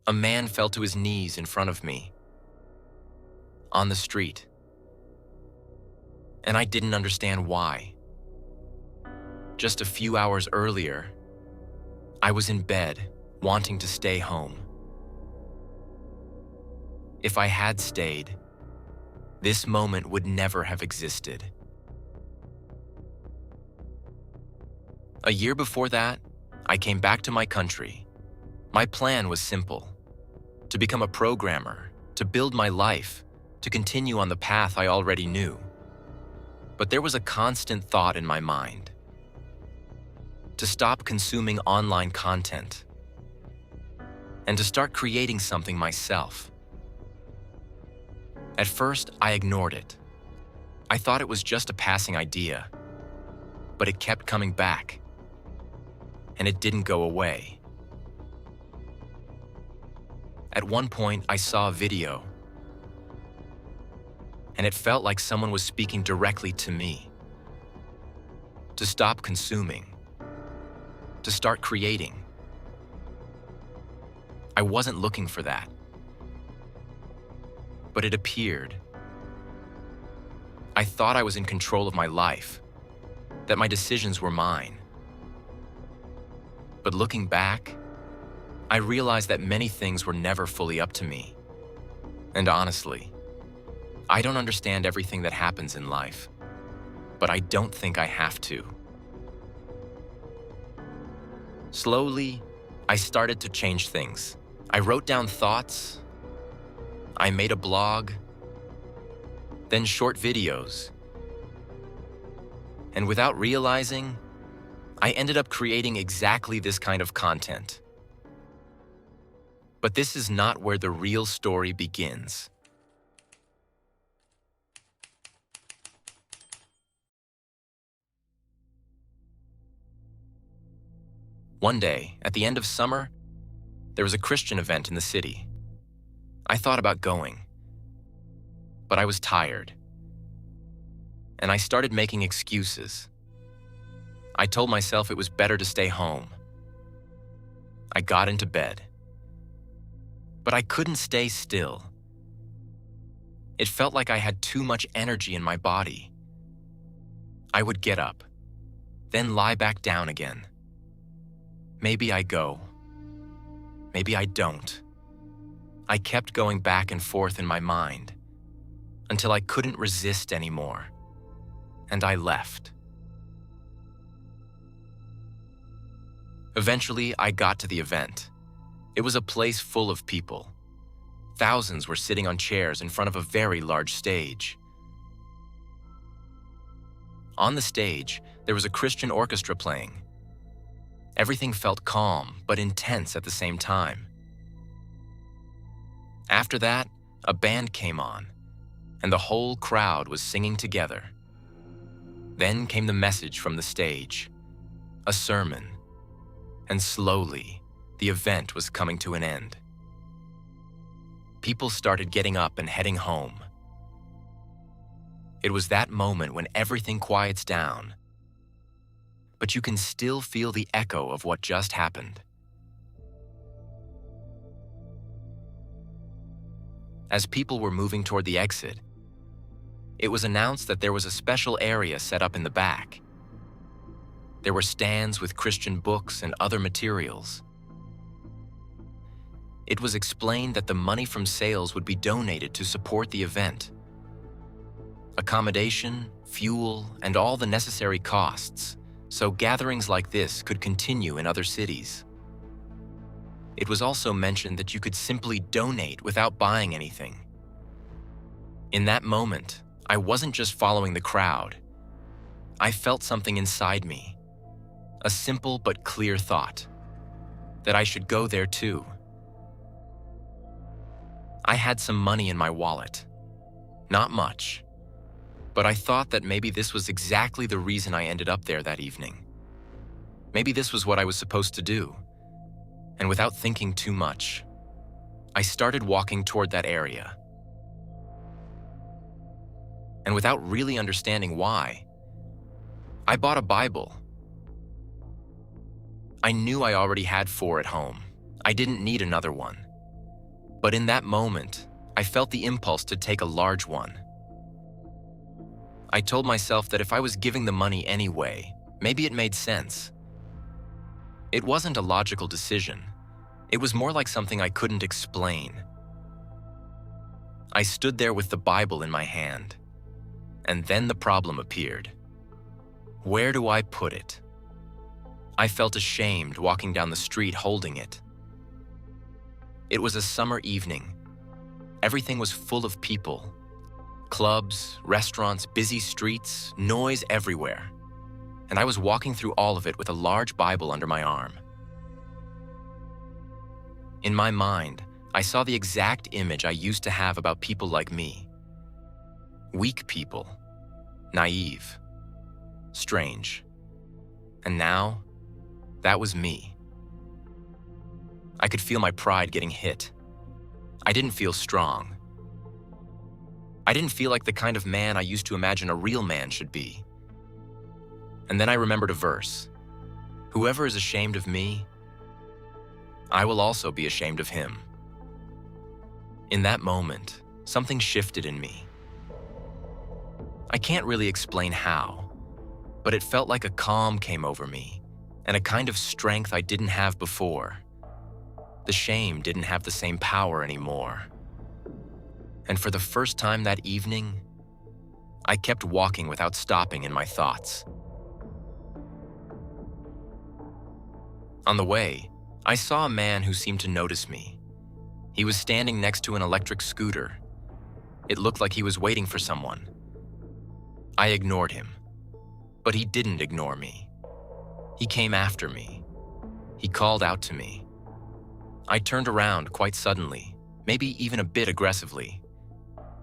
A man fell to his knees in front of me, on the street, and I didn't understand why. Just a few hours earlier, I was in bed, wanting to stay home. If I had stayed, this moment would never have existed. A year before that, I came back to my country. My plan was simple: to become a programmer, to build my life, to continue on the path I already knew. But there was a constant thought in my mind: to stop consuming online content and to start creating something myself. At first, I ignored it. I thought it was just a passing idea, but it kept coming back, and it didn't go away. At one point, I saw a video, and it felt like someone was speaking directly to me. To stop consuming, to start creating. I wasn't looking for that, but it appeared. I thought I was in control of my life, that my decisions were mine. But looking back, I realized that many things were never fully up to me. And honestly, I don't understand everything that happens in life, but I don't think I have to. Slowly, I started to change things. I wrote down thoughts, I made a blog, then short videos. And without realizing, I ended up creating exactly this kind of content. But this is not where the real story begins. One day, at the end of summer, there was a Christian event in the city. I thought about going, but I was tired, and I started making excuses. I told myself it was better to stay home. I got into bed, but I couldn't stay still. It felt like I had too much energy in my body. I would get up, then lie back down again. Maybe I go. Maybe I don't. I kept going back and forth in my mind until I couldn't resist anymore, and I left. Eventually, I got to the event. It was a place full of people. Thousands were sitting on chairs in front of a very large stage. On the stage, there was a Christian orchestra playing. Everything felt calm but intense at the same time. After that, a band came on, and the whole crowd was singing together. Then came the message from the stage, a sermon, and slowly, the event was coming to an end. People started getting up and heading home. It was that moment when everything quiets down, but you can still feel the echo of what just happened. As people were moving toward the exit, it was announced that there was a special area set up in the back. There were stands with Christian books and other materials. It was explained that the money from sales would be donated to support the event. Accommodation, fuel, and all the necessary costs, so gatherings like this could continue in other cities. It was also mentioned that you could simply donate without buying anything. In that moment, I wasn't just following the crowd. I felt something inside me, a simple but clear thought, that I should go there too. I had some money in my wallet, not much, but I thought that maybe this was exactly the reason I ended up there that evening. Maybe this was what I was supposed to do. And without thinking too much, I started walking toward that area. And without really understanding why, I bought a Bible. I knew I already had 4 at home. I didn't need another one. But in that moment, I felt the impulse to take a large one. I told myself that if I was giving the money anyway, maybe it made sense. It wasn't a logical decision. It was more like something I couldn't explain. I stood there with the Bible in my hand, and then the problem appeared. Where do I put it? I felt ashamed walking down the street holding it. It was a summer evening. Everything was full of people. Clubs, restaurants, busy streets, noise everywhere. And I was walking through all of it with a large Bible under my arm. In my mind, I saw the exact image I used to have about people like me. Weak people, naive, strange. And now, that was me. I could feel my pride getting hit. I didn't feel strong. I didn't feel like the kind of man I used to imagine a real man should be. And then I remembered a verse. Whoever is ashamed of me, I will also be ashamed of him. In that moment, something shifted in me. I can't really explain how, but it felt like a calm came over me and a kind of strength I didn't have before. The shame didn't have the same power anymore. And for the first time that evening, I kept walking without stopping in my thoughts. On the way, I saw a man who seemed to notice me. He was standing next to an electric scooter. It looked like he was waiting for someone. I ignored him, but he didn't ignore me. He came after me. He called out to me. I turned around quite suddenly, maybe even a bit aggressively,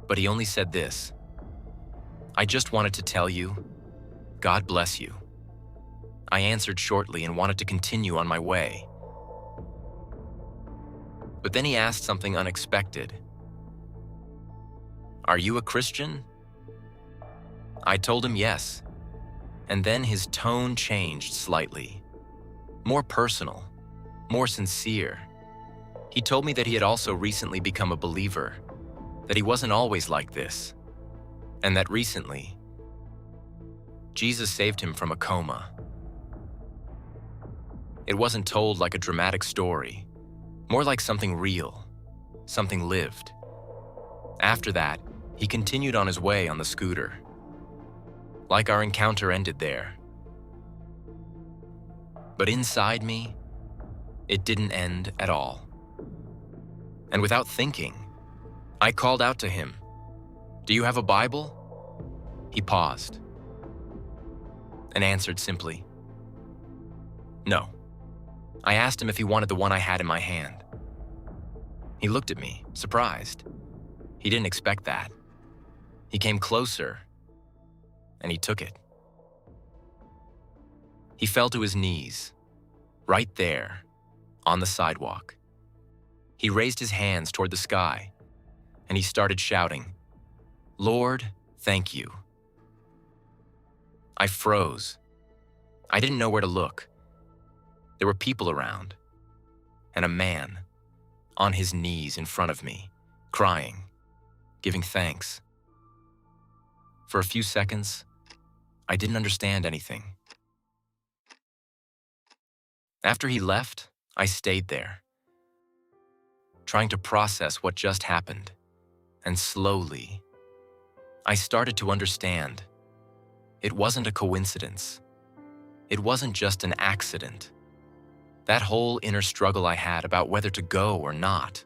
but he only said this. I just wanted to tell you, God bless you. I answered shortly and wanted to continue on my way. But then he asked something unexpected. Are you a Christian? I told him yes, and then his tone changed slightly. More personal, more sincere. He told me that he had also recently become a believer, that he wasn't always like this, and that recently, Jesus saved him from a coma. It wasn't told like a dramatic story, more like something real, something lived. After that, he continued on his way on the scooter. Like our encounter ended there. But inside me, it didn't end at all. And without thinking, I called out to him, Do you have a Bible? He paused and answered simply, No. I asked him if he wanted the one I had in my hand. He looked at me, surprised. He didn't expect that. He came closer, and he took it. He fell to his knees, right there, on the sidewalk. He raised his hands toward the sky, and he started shouting, Lord, thank you. I froze. I didn't know where to look. There were people around, and a man on his knees in front of me, crying, giving thanks. For a few seconds, I didn't understand anything. After he left, I stayed there, trying to process what just happened, and slowly, I started to understand. It wasn't a coincidence. It wasn't just an accident. That whole inner struggle I had about whether to go or not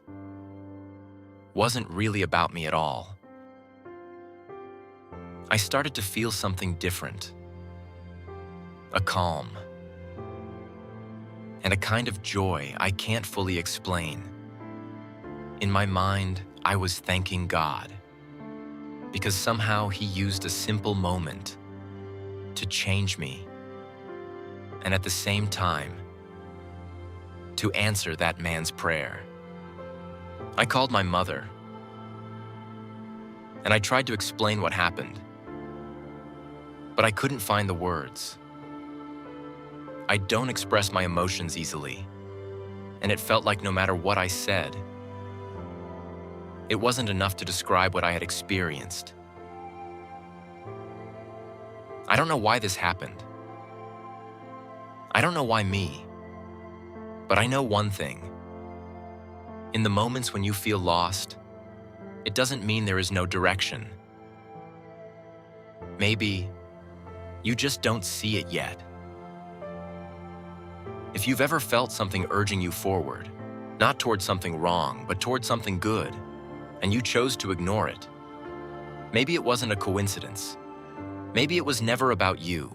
wasn't really about me at all. I started to feel something different. A calm. And a kind of joy I can't fully explain. In my mind, I was thanking God, because somehow He used a simple moment to change me, and at the same time, to answer that man's prayer. I called my mother, and I tried to explain what happened, but I couldn't find the words. I don't express my emotions easily, and it felt like no matter what I said, It wasn't enough to describe what I had experienced. I don't know why this happened. I don't know why me. But I know one thing. In the moments when you feel lost, it doesn't mean there is no direction. Maybe you just don't see it yet. If you've ever felt something urging you forward, not towards something wrong, but towards something good, and you chose to ignore it, maybe it wasn't a coincidence. Maybe it was never about you.